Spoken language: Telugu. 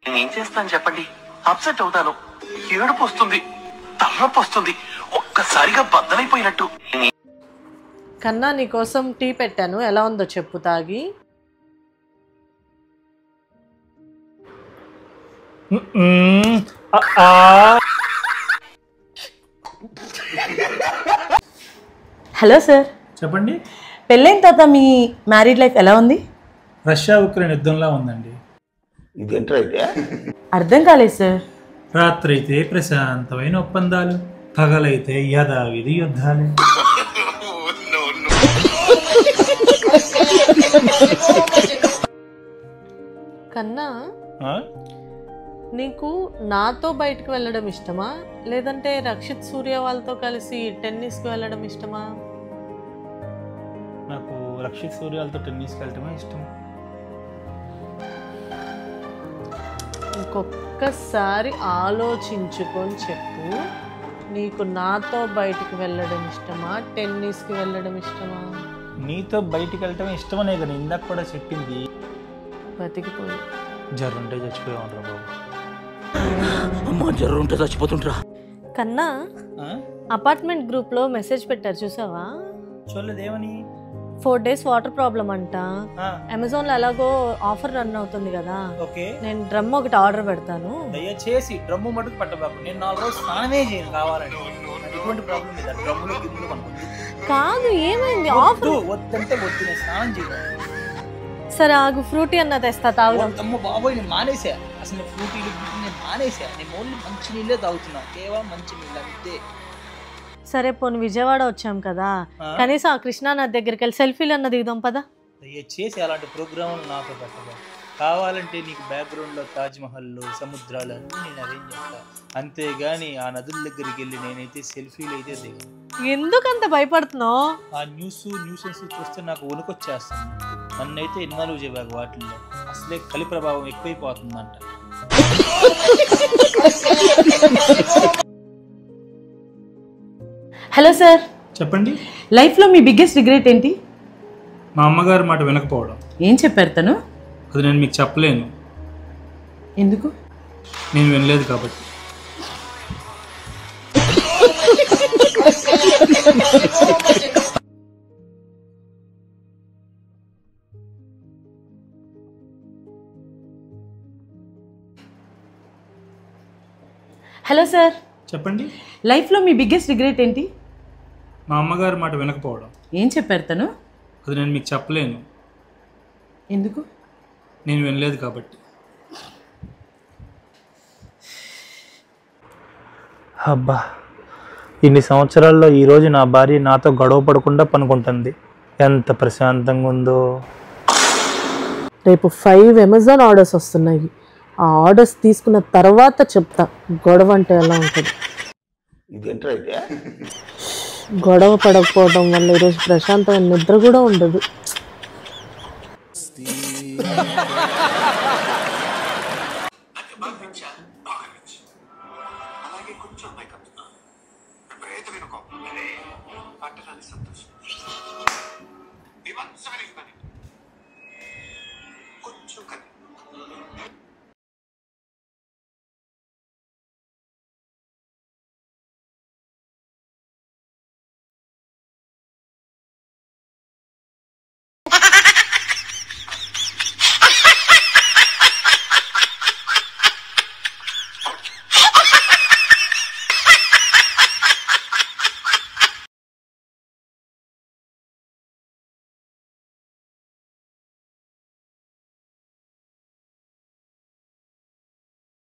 నేనేం చేస్తాను చెప్పండి? అప్సెట్ అవుతాను, ఏడుపు వస్తుంది, తలనొప్పి వస్తుంది, ఒక్కసారిగా బద్దలైపోయినట్టు. కన్నా నీకోసం టీ పెట్టాను, ఎలా ఉందో చెప్పు తాగి. హలో సార్, చెప్పండి. పెళ్ళైన తర్వాత మీ మ్యారీడ్ లైఫ్ ఎలా ఉంది? రష్యా ఉక్రెయిన్ యుద్ధంలా ఉందండి. అర్థం కాలేదు సార్. రాత్రి అయితే ప్రశాంతమైన ఒప్పందాలు, పగలైతే యథావిధి యుద్ధాలు. కన్నా నీకు నాతో బయటకు వెళ్ళడం ఇష్టమా, లేదంటే రక్షిత్ సూర్య వాళ్ళతో కలిసి టెన్నిస్కి వెళ్ళడం ఇష్టమా? నాకు రక్షిత్ సూర్యాలతో టెన్నిస్కి వెళ్ళటమే ఇష్టం. ఇంకొక్కసారి ఆలోచించుకొని చెప్పు, నీకు నాతో బయటికి వెళ్ళడం ఇష్టమా, టెన్నిస్కి వెళ్ళడం ఇష్టమా? నీతో బయటికి వెళ్ళటమే ఇష్టమనే కదా ఇందాక కూడా చెప్పింది. బతికిపోయి జర్రుంటే చచ్చిపోయామంటారా బాబు. అమ్మా, జర్రుంటే చచ్చిపోతుంటరా. కన్నా అపార్ట్మెంట్ గ్రూప్లో మెసేజ్ పెట్టారు చూసావా? చూడలేదేమని? 4 days వాటర్ ప్రాబ్లం అంట. అమెజాన్లో ఎలాగో ఆఫర్ రన్ అవుతుంది కదా, నేను డ్రమ్ ఒకటి ఆర్డర్ పెడతాను. దయచేసి డ్రమ్ము మటుకు పట్టబాకు, నేను 4 రోజులు స్నానమే చేయను కావాలండి. ఎటువంటి ప్రాబ్లం లేదా? డ్రమ్ములో గిన్నెలు కొనుక్కుంది కాదు, ఏమైంది? ఆఫర్ వద్దంటే వద్దు, నేను స్నానం చేయను. సరే ఆగు, ఫ్రూటీ అన్న తెస్తా, తాగుదాం. అమ్మ బాబోయ్, నేను మానేసా అసలు. నేను ఫ్రూటీలు నేను మానేసా. నేను ఓన్లీ మంచి నీళ్ళే తాగుతున్నా, కేవలం మంచి నీళ్ళు అంతే. సరే పోనీ విజయవాడ వచ్చాం కదా, కనీసం ఆ కృష్ణా నది దగ్గరికి వెళ్ళి సెల్ఫీలు అన్న దిగుదాం పదా. దయచేసి అలాంటి ప్రోగ్రాములు నాతో పెట్టగా. కావాలంటే నీకు బ్యాక్గ్రౌండ్లో తాజ్మహల్లు, సముద్రాలు అన్నీ నేను అరేంజ్ చేస్తా, అంతేగాని ఆ నదుల దగ్గరికి వెళ్ళి నేనైతే సెల్ఫీలు అయితే దిగాను. ఎందుకంత భయపడుతున్నావు? ఆ న్యూసెన్స్ చూస్తే నాకు వణుకొచ్చేస్తాను. నన్నైతే ఇన్వాల్వ్ చేయబాకు వాటిల్లో, అసలే కలి ప్రభావం ఎక్కువైపోతుందంట. హలో సార్, చెప్పండి. లైఫ్లో మీ బిగ్గెస్ట్ రిగ్రెట్ ఏంటి? మా అమ్మగారి మాట వినకపోవడం. ఏం చెప్పారు తను? అది నేను మీకు చెప్పలేను. ఎందుకు? నేను వినలేదు కాబట్టి. హలో సార్, చెప్పండి. లైఫ్లో మీ బిగ్గెస్ట్ రిగ్రెట్ ఏంటి? మా అమ్మగారి మాట వినకపోవడం. ఏం చెప్పారు తను? అది నేను మీకు చెప్పలేను. ఎందుకు? నేను వినలేదు కాబట్టి. అబ్బా, ఇన్ని సంవత్సరాల్లో ఈరోజు నా భార్య నాతో గొడవ పడకుండా పనుకుంటుంది. ఎంత ప్రశాంతంగా ఉందో. రేపు 5 అమెజాన్ ఆర్డర్స్ వస్తున్నాయి. ఆ ఆర్డర్స్ తీసుకున్న తర్వాత చెప్తా గొడవ అంటే ఎలా ఉంటుంది. గొడవ పడకపోవడం వల్ల ఈరోజు ప్రశాంతమైన నిద్ర కూడా ఉండదు.